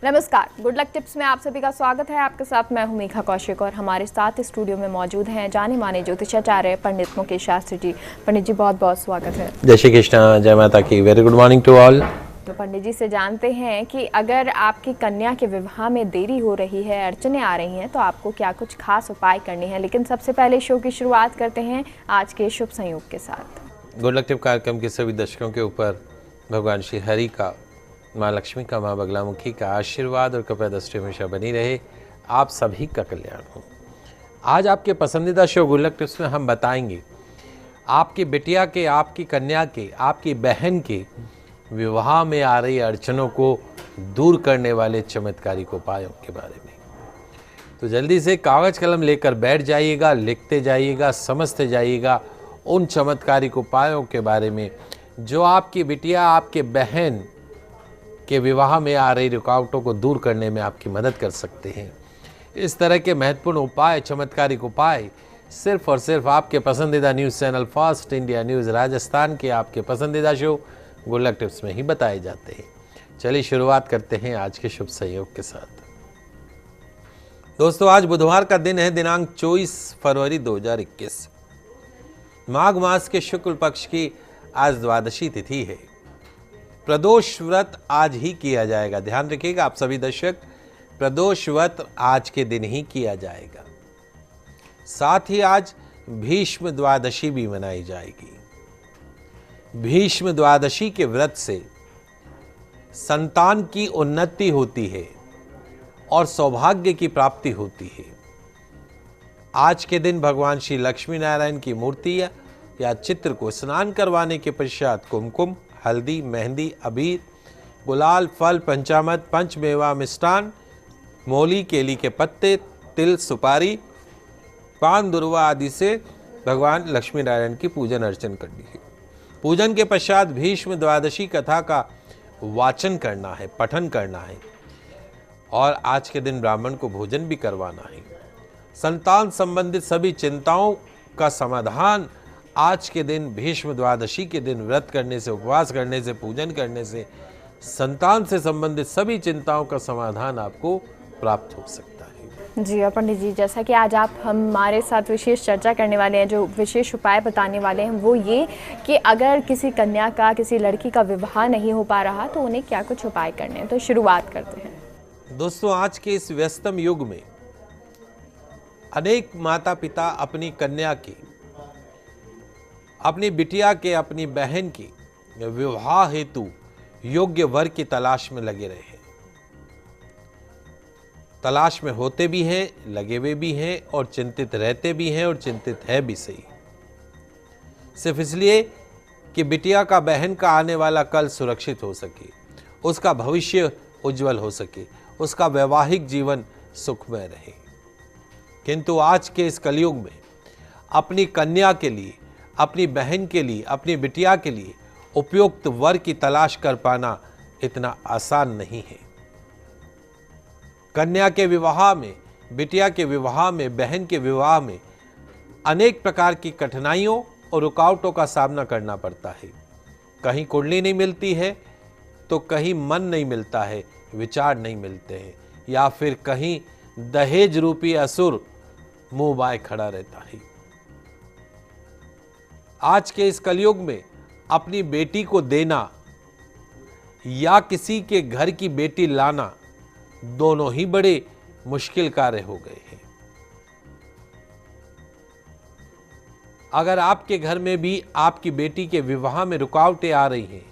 नमस्कार, good luck tips में आप सभी का स्वागत है। आपके साथ मैं हूं मेघा कौशिक और हमारे साथ स्टूडियो में मौजूद हैं जाने माने ज्योतिषाचार्य पंडित मुकेश शास्त्री जी। पंडित जी बहुत बहुत स्वागत है। जय श्री कृष्ण, जय माता की। Very good morning to all. तो पंडित जी से जानते हैं कि अगर आपकी कन्या के विवाह में देरी हो रही है, अड़चने आ रही हैं, तो आपको क्या कुछ खास उपाय करने हैं। लेकिन सबसे पहले शो की शुरुआत करते हैं आज के शुभ संयोग के साथ। गुड लक टिप कार्यक्रम के सभी दर्शकों के ऊपर भगवान श्री हरि का, माँ लक्ष्मी का, माँ बगलामुखी का आशीर्वाद और कृपा दृष्टि हमेशा बनी रहे। आप सभी का कल्याण हो। आज आपके पसंदीदा शो गुड लक टिप्स में हम बताएंगे आपकी बिटिया के, आपकी कन्या के, आपकी बहन के विवाह में आ रही अड़चनों को दूर करने वाले चमत्कारिक उपायों के बारे में। तो जल्दी से कागज कलम लेकर बैठ जाइएगा, लिखते जाइएगा, समझते जाइएगा उन चमत्कारिक उपायों के बारे में जो आपकी बिटिया, आपके बहन के विवाह में आ रही रुकावटों को दूर करने में आपकी मदद कर सकते हैं। इस तरह के महत्वपूर्ण उपाय, चमत्कारिक उपाय सिर्फ और सिर्फ आपके पसंदीदा news channel fast India news Rajasthan के आपके पसंदीदा शो गुड लक टिप्स में ही बताए जाते हैं। चलिए शुरुआत करते हैं आज के शुभ संयोग के साथ। दोस्तों, आज बुधवार का दिन है, दिनांक 24 फरवरी 2021। माघ मास के शुक्ल पक्ष की आज द्वादशी तिथि है। प्रदोष व्रत आज ही किया जाएगा। ध्यान रखिएगा आप सभी दर्शक, प्रदोष व्रत आज के दिन ही किया जाएगा। साथ ही आज भीष्म द्वादशी भी मनाई जाएगी। भीष्म द्वादशी के व्रत से संतान की उन्नति होती है और सौभाग्य की प्राप्ति होती है। आज के दिन भगवान श्री लक्ष्मी नारायण की मूर्ति या चित्र को स्नान करवाने के पश्चात कुमकुम, हल्दी, मेहंदी, अबीर, गुलाल, फल, पंचामृत, पंचमेवा, मिष्टान, मोली, केली के पत्ते, तिल, सुपारी, पान, दुर्वा आदि से भगवान लक्ष्मी नारायण की पूजन अर्चन करनी है। पूजन के पश्चात भीष्म द्वादशी कथा का वाचन करना है, पठन करना है और आज के दिन ब्राह्मण को भोजन भी करवाना है। संतान संबंधित सभी चिंताओं का समाधान आज के दिन, भीष्म द्वादशी के दिन व्रत करने से, उपवास करने से, पूजन करने से संतान से संबंधित सभी चिंताओं का समाधान आपको प्राप्त हो सकता है। जी और पंडित जी, जैसा कि आज आप हमारे साथ विशेष चर्चा करने वाले हैं, जो विशेष उपाय बताने वाले हैं वो ये कि अगर किसी कन्या का, किसी लड़की का विवाह नहीं हो पा रहा तो उन्हें क्या कुछ उपाय करने हैं। तो शुरुआत करते हैं। दोस्तों, आज के इस व्यस्तम युग में अनेक माता पिता अपनी कन्या की, अपनी बिटिया के, अपनी बहन की विवाह हेतु योग्य वर की तलाश में लगे रहे हैं। तलाश में होते भी हैं, लगे हुए भी हैं और चिंतित रहते भी हैं और चिंतित है भी सही। सिर्फ इसलिए कि बिटिया का, बहन का आने वाला कल सुरक्षित हो सके, उसका भविष्य उज्जवल हो सके, उसका वैवाहिक जीवन सुखमय रहे। किंतु आज के इस कलयुग में अपनी कन्या के लिए, अपनी बहन के लिए, अपनी बिटिया के लिए उपयुक्त वर की तलाश कर पाना इतना आसान नहीं है। कन्या के विवाह में, बिटिया के विवाह में, बहन के विवाह में अनेक प्रकार की कठिनाइयों और रुकावटों का सामना करना पड़ता है। कहीं कुंडली नहीं मिलती है तो कहीं मन नहीं मिलता है, विचार नहीं मिलते हैं, या फिर कहीं दहेज रूपी असुर मुंह बाए खड़ा रहता है। आज के इस कलयुग में अपनी बेटी को देना या किसी के घर की बेटी लाना, दोनों ही बड़े मुश्किल कार्य हो गए हैं। अगर आपके घर में भी आपकी बेटी के विवाह में रुकावटें आ रही हैं,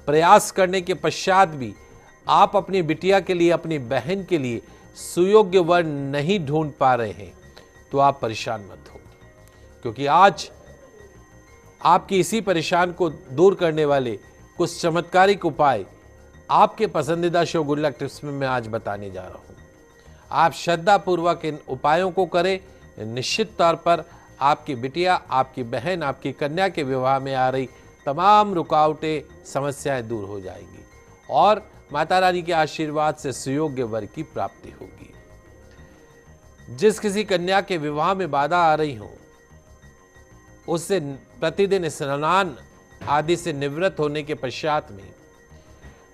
प्रयास करने के पश्चात भी आप अपनी बिटिया के लिए, अपनी बहन के लिए सुयोग्य वर नहीं ढूंढ पा रहे हैं, तो आप परेशान मत हो, क्योंकि आज आपकी इसी परेशान को दूर करने वाले कुछ चमत्कारिक उपाय आपके पसंदीदा शो गुड लक टिप्स में मैं आज बताने जा रहा हूं। आप श्रद्धा पूर्वक इन उपायों को करें, निश्चित तौर पर आपकी बिटिया, आपकी बहन, आपकी कन्या के विवाह में आ रही तमाम रुकावटें, समस्याएं दूर हो जाएंगी और माता रानी के आशीर्वाद से सुयोग्य वर की प्राप्ति होगी। जिस किसी कन्या के विवाह में बाधा आ रही हो, उससे प्रतिदिन स्नान आदि से निवृत्त होने के पश्चात में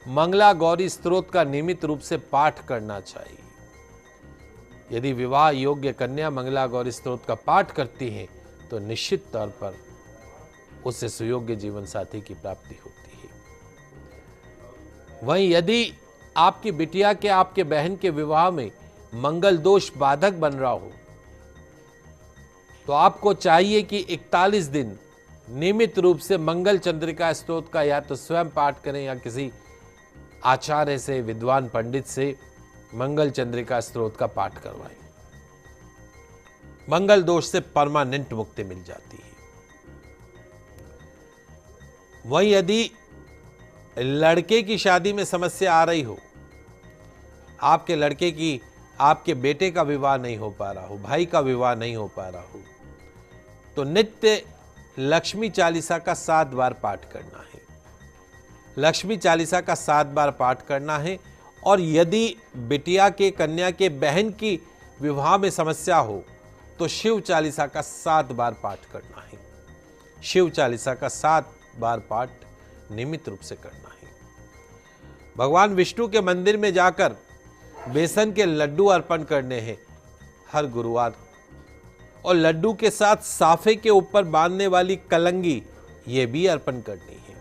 मंगला गौरी स्तोत्र का नियमित रूप से पाठ करना चाहिए। यदि विवाह योग्य कन्या मंगला गौरी स्तोत्र का पाठ करती है तो निश्चित तौर पर उससे सुयोग्य जीवन साथी की प्राप्ति होती है। वहीं यदि आपकी बिटिया के आपके बहन के विवाह में मंगल दोष बाधक बन रहा हो तो आपको चाहिए कि 41 दिन नियमित रूप से मंगल चंद्रिका स्तोत्र का या तो स्वयं पाठ करें या किसी आचार्य से, विद्वान पंडित से मंगल चंद्रिका स्तोत्र का पाठ करवाएं। मंगल दोष से परमानेंट मुक्ति मिल जाती है। वहीं यदि लड़के की शादी में समस्या आ रही हो, आपके लड़के की, आपके बेटे का विवाह नहीं हो पा रहा हो, भाई का विवाह नहीं हो पा रहा हो, तो नित्य लक्ष्मी चालीसा का 7 बार पाठ करना है। लक्ष्मी चालीसा का 7 बार पाठ करना है। और यदि बिटिया के, कन्या के, बहन की विवाह में समस्या हो तो शिव चालीसा का 7 बार पाठ करना है। शिव चालीसा का 7 बार पाठ नियमित रूप से करना है। भगवान विष्णु के मंदिर में जाकर बेसन के लड्डू अर्पण करने हैं हर गुरुवार, और लड्डू के साथ साफे के ऊपर बांधने वाली कलंगी ये भी अर्पण करनी है।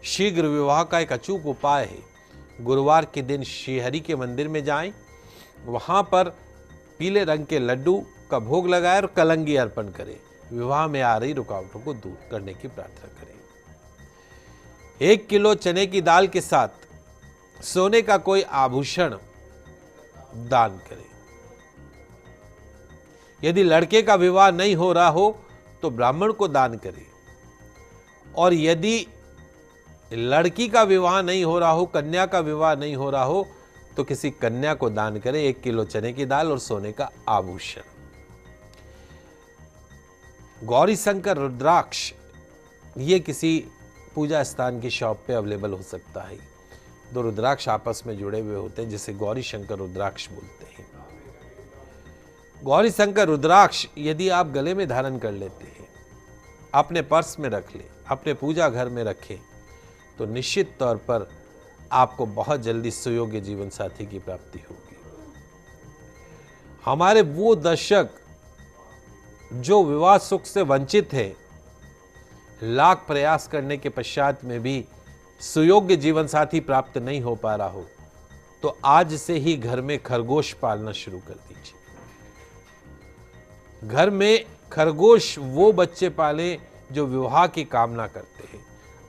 शीघ्र विवाह का एक अचूक उपाय है, गुरुवार के दिन श्रीहरि के मंदिर में जाएं, वहां पर पीले रंग के लड्डू का भोग लगाएं और कलंगी अर्पण करें। विवाह में आ रही रुकावटों को दूर करने की प्रार्थना करें। 1 किलो चने की दाल के साथ सोने का कोई आभूषण दान करें। यदि लड़के का विवाह नहीं हो रहा हो तो ब्राह्मण को दान करें, और यदि लड़की का विवाह नहीं हो रहा हो, कन्या का विवाह नहीं हो रहा हो, तो किसी कन्या को दान करें 1 किलो चने की दाल और सोने का आभूषण। गौरी शंकर रुद्राक्ष ये किसी पूजा स्थान की शॉप पे अवेलेबल हो सकता है। 2 रुद्राक्ष आपस में जुड़े हुए होते हैं जिसे गौरी शंकर रुद्राक्ष बोलते हैं। गौरी शंकर रुद्राक्ष यदि आप गले में धारण कर लेते हैं, अपने पर्स में रख लें, अपने पूजा घर में रखें, तो निश्चित तौर पर आपको बहुत जल्दी सुयोग्य जीवन साथी की प्राप्ति होगी। हमारे वो दर्शक जो विवाह सुख से वंचित हैं, लाख प्रयास करने के पश्चात में भी सुयोग्य जीवन साथी प्राप्त नहीं हो पा रहा हो, तो आज से ही घर में खरगोश पालना शुरू कर दीजिए। घर में खरगोश वो बच्चे पालें जो विवाह की कामना करते हैं।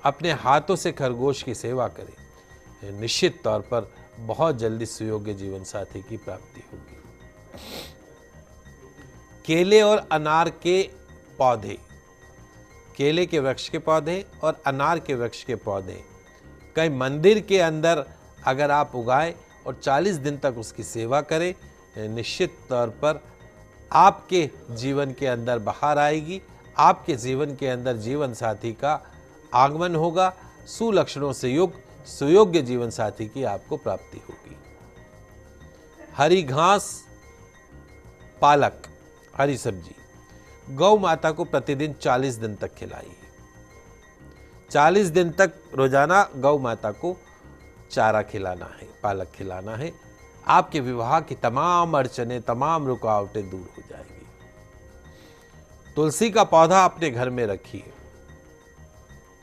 अपने हाथों से खरगोश की सेवा करें, निश्चित तौर पर बहुत जल्दी सुयोग्य जीवन साथी की प्राप्ति होगी। केले और अनार के पौधे, केले के वृक्ष के पौधे और अनार के वृक्ष के पौधे कहीं मंदिर के अंदर अगर आप उगाएं और 40 दिन तक उसकी सेवा करें, निश्चित तौर पर आपके जीवन के अंदर बहार आएगी। आपके जीवन के अंदर जीवन साथी का आगमन होगा। सुलक्षणों से युक्त सुयोग्य जीवन साथी की आपको प्राप्ति होगी। हरी घास, पालक, हरी सब्जी गौ माता को प्रतिदिन 40 दिन तक खिलाइए। 40 दिन तक रोजाना गौ माता को चारा खिलाना है, पालक खिलाना है। आपके विवाह की तमाम अड़चनें, तमाम रुकावटें दूर हो जाएंगी। तुलसी का पौधा अपने घर में रखिए।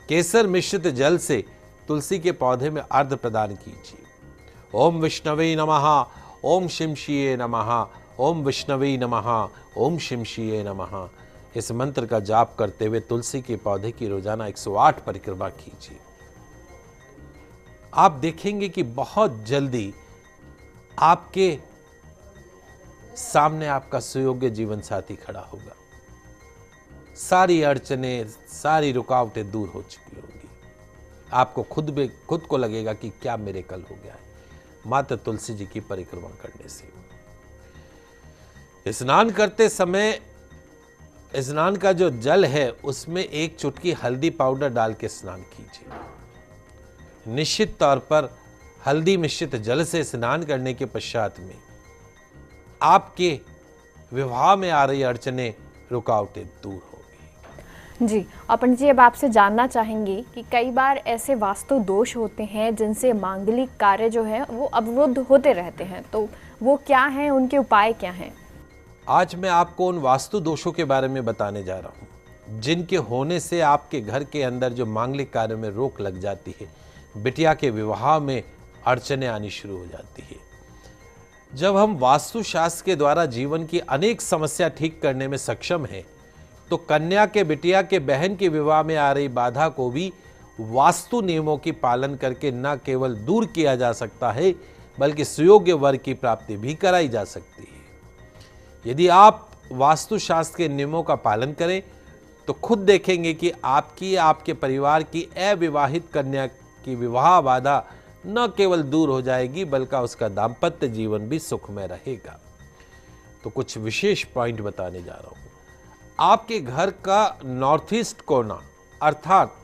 केसर मिश्रित जल से तुलसी के पौधे में अर्घ प्रदान कीजिए। ओम विष्णवे नमः, ओम शिमशिये नमः, ओम विष्णवे नमः, ओम शिमशिये नमः। इस मंत्र का जाप करते हुए तुलसी के पौधे की रोजाना 108 परिक्रमा कीजिए। आप देखेंगे कि बहुत जल्दी आपके सामने आपका सुयोग्य जीवन साथी खड़ा होगा। सारी अड़चनें, सारी रुकावटें दूर हो चुकी होंगी। आपको खुद को लगेगा कि क्या मिरेकल हो गया है मात्र तुलसी जी की परिक्रमा करने से। स्नान करते समय स्नान का जो जल है उसमें 1 चुटकी हल्दी पाउडर डाल के स्नान कीजिए। निश्चित तौर पर हल्दी मिश्रित जल से स्नान करने के पश्चात में आपके विवाह में आ रही अड़चनें, रुकावटें दूर होंगी। जी, और पंडित जी अब आपसे जानना चाहेंगे कि कई बार ऐसे वास्तु दोष होते हैं जिनसे मांगलिक कार्य जो है वो अवरुद्ध होते रहते हैं, तो वो क्या हैं, उनके उपाय क्या हैं? आज मैं आपको उन वास्तु दोषों के बारे में बताने जा रहा हूं जिनके होने से आपके घर के अंदर जो मांगलिक कार्य में रोक लग जाती है, बिटिया के विवाह में अड़चने आनी शुरू हो जाती है। जब हम वास्तुशास्त्र के द्वारा जीवन की अनेक समस्या ठीक करने में सक्षम हैं, तो कन्या के बिटिया के बहन के विवाह में आ रही बाधा को भी वास्तु नियमों की पालन करके न केवल दूर किया जा सकता है, बल्कि सुयोग्य वर की प्राप्ति भी कराई जा सकती है। यदि आप वास्तुशास्त्र के नियमों का पालन करें तो खुद देखेंगे कि आपके परिवार की अविवाहित कन्या की विवाह बाधा न केवल दूर हो जाएगी, बल्कि उसका दाम्पत्य जीवन भी सुखमय रहेगा। तो कुछ विशेष पॉइंट बताने जा रहा हूं। आपके घर का नॉर्थ ईस्ट कोना अर्थात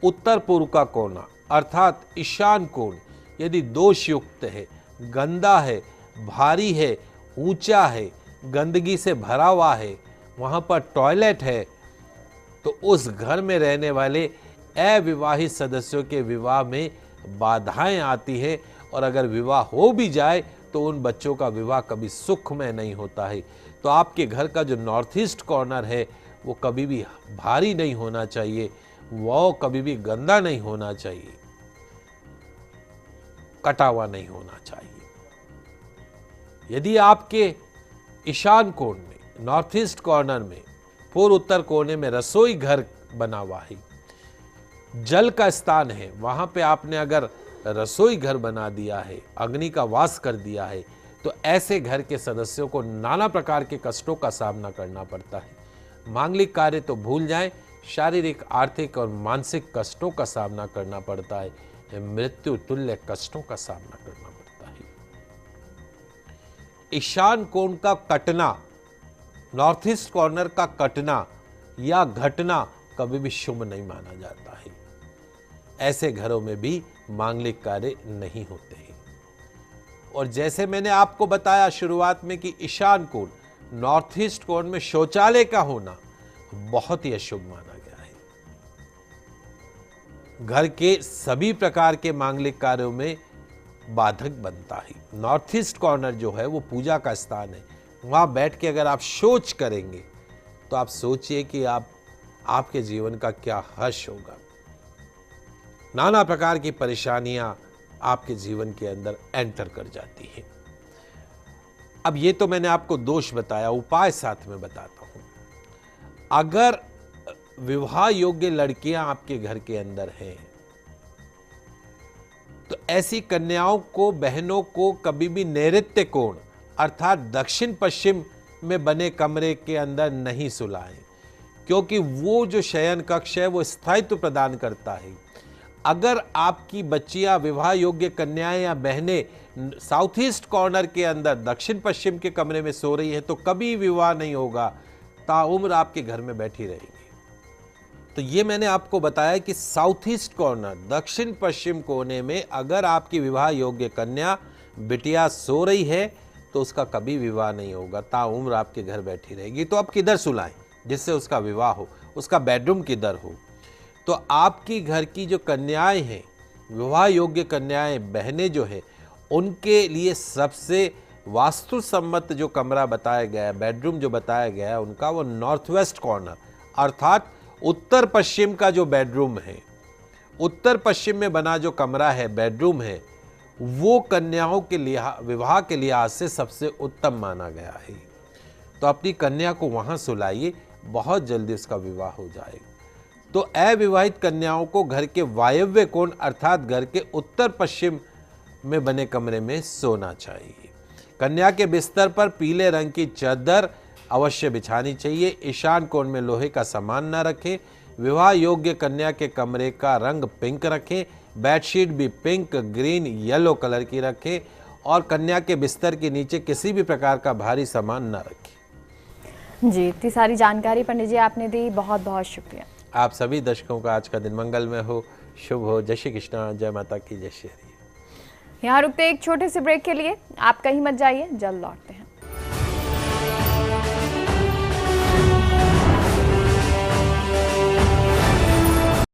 उत्तर पूर्व का कोना अर्थात ईशान कोण यदि दोष युक्त है, गंदा है, भारी है, ऊंचा है, गंदगी से भरा हुआ है, वहां पर टॉयलेट है, तो उस घर में रहने वाले अविवाहित सदस्यों के विवाह में बाधाएं आती है, और अगर विवाह हो भी जाए तो उन बच्चों का विवाह कभी सुखमय नहीं होता है। तो आपके घर का जो नॉर्थ ईस्ट कॉर्नर है वो कभी भी भारी नहीं होना चाहिए, वो कभी भी गंदा नहीं होना चाहिए, कटा हुआ नहीं होना चाहिए। यदि आपके ईशान कोण में, नॉर्थ ईस्ट कॉर्नर में, पूर्व उत्तर कोने में रसोई घर बना हुआ है, जल का स्थान है, वहां पे आपने अगर रसोई घर बना दिया है, अग्नि का वास कर दिया है, तो ऐसे घर के सदस्यों को नाना प्रकार के कष्टों का सामना करना पड़ता है। मांगलिक कार्य तो भूल जाएं, शारीरिक, आर्थिक और मानसिक कष्टों का सामना करना पड़ता है, मृत्यु तुल्य कष्टों का सामना करना पड़ता है। ईशान कोण का कटना, नॉर्थ ईस्ट कॉर्नर का कटना या घटना कभी भी शुभ नहीं माना जाता है। ऐसे घरों में भी मांगलिक कार्य नहीं होते हैं। और जैसे मैंने आपको बताया शुरुआत में कि ईशान कोण, नॉर्थ ईस्ट कोण में शौचालय का होना बहुत ही अशुभ माना गया है। घर के सभी प्रकार के मांगलिक कार्यों में बाधक बनता है। नॉर्थ ईस्ट कॉर्नर जो है वो पूजा का स्थान है, वहां बैठ के अगर आप शौच करेंगे तो आप सोचिए कि आपके जीवन का क्या हर्ष होगा। नाना प्रकार की परेशानियां आपके जीवन के अंदर एंटर कर जाती हैं। अब ये तो मैंने आपको दोष बताया, उपाय साथ में बताता हूं। अगर विवाह योग्य लड़कियां आपके घर के अंदर हैं तो ऐसी कन्याओं को, बहनों को कभी भी नैऋत्य कोण अर्थात दक्षिण पश्चिम में बने कमरे के अंदर नहीं सुलाएं, क्योंकि वो जो शयन कक्ष है वो स्थायित्व प्रदान करता है। अगर आपकी बच्चियां, विवाह योग्य कन्याएं या बहनें साउथ ईस्ट कॉर्नर के अंदर दक्षिण पश्चिम के कमरे में सो रही हैं तो कभी विवाह नहीं होगा, ताउम्र आपके घर में बैठी रहेगी। तो ये मैंने आपको बताया कि साउथ ईस्ट कॉर्नर, दक्षिण पश्चिम कोने में अगर आपकी विवाह योग्य कन्या, बिटिया सो रही है तो उसका कभी विवाह नहीं होगा, ताउम्र आपके घर बैठी रहेगी। तो आप किधर सुलाएं जिससे उसका विवाह हो, उसका बेडरूम किधर हो। तो आपकी घर की जो कन्याएं हैं, विवाह योग्य कन्याएं, बहनें जो है, उनके लिए सबसे वास्तु सम्मत जो कमरा बताया गया है, बेडरूम जो बताया गया है उनका, वो नॉर्थ वेस्ट कॉर्नर अर्थात उत्तर पश्चिम का जो बेडरूम है, उत्तर पश्चिम में बना जो कमरा है, बेडरूम है, वो कन्याओं के विवाह के लिहाज से सबसे उत्तम माना गया है। तो अपनी कन्या को वहां सुलाइए, बहुत जल्दी उसका विवाह हो जाएगा। तो अविवाहित कन्याओं को घर के वायव्य कोण अर्थात घर के उत्तर पश्चिम में बने कमरे में सोना चाहिए। कन्या के बिस्तर पर पीले रंग की चादर अवश्य बिछानी चाहिए। ईशान कोण में लोहे का सामान न रखें। विवाह योग्य कन्या के कमरे का रंग पिंक रखें। बेडशीट भी पिंक, ग्रीन, येलो कलर की रखें और कन्या के बिस्तर के नीचे किसी भी प्रकार का भारी सामान न रखें। जी, इतनी सारी जानकारी पंडित जी आपने दी, बहुत बहुत शुक्रिया। आप सभी दर्शकों का आज का दिन मंगलमय हो, शुभ हो। जय श्री कृष्ण, जय माता की, जय श्री हरि। यहाँ रुकते एक छोटे से ब्रेक के लिए, आप कहीं मत जाइए, जल्द लौटते हैं।